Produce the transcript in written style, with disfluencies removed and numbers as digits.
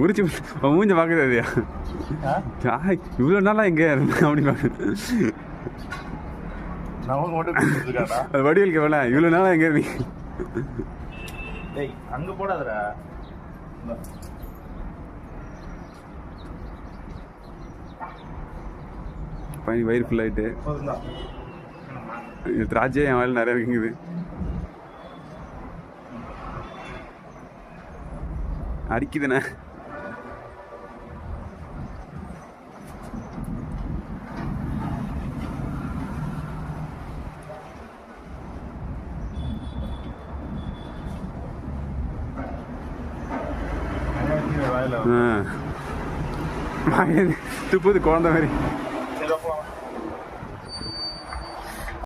முறிச்சு மூஞ்ச பார்க்குறது இல்லையா? இவ்வளோ நாளாக எங்கே அப்படி பார்க்குறது. நமக்கு மட்டும் அது வடிவேல் கேவல இவ்வளோ நாளாக எங்கே இருந்தீங்க? டேய் அங்கே போடாதடா. பையன் வயிறு ஃபுல்லாகிட்டு திராட்சை என் வயலில் நிறைய இருக்குங்குது. அடிக்குதுண்ணே. துப்புது குழந்தை மாதிரி.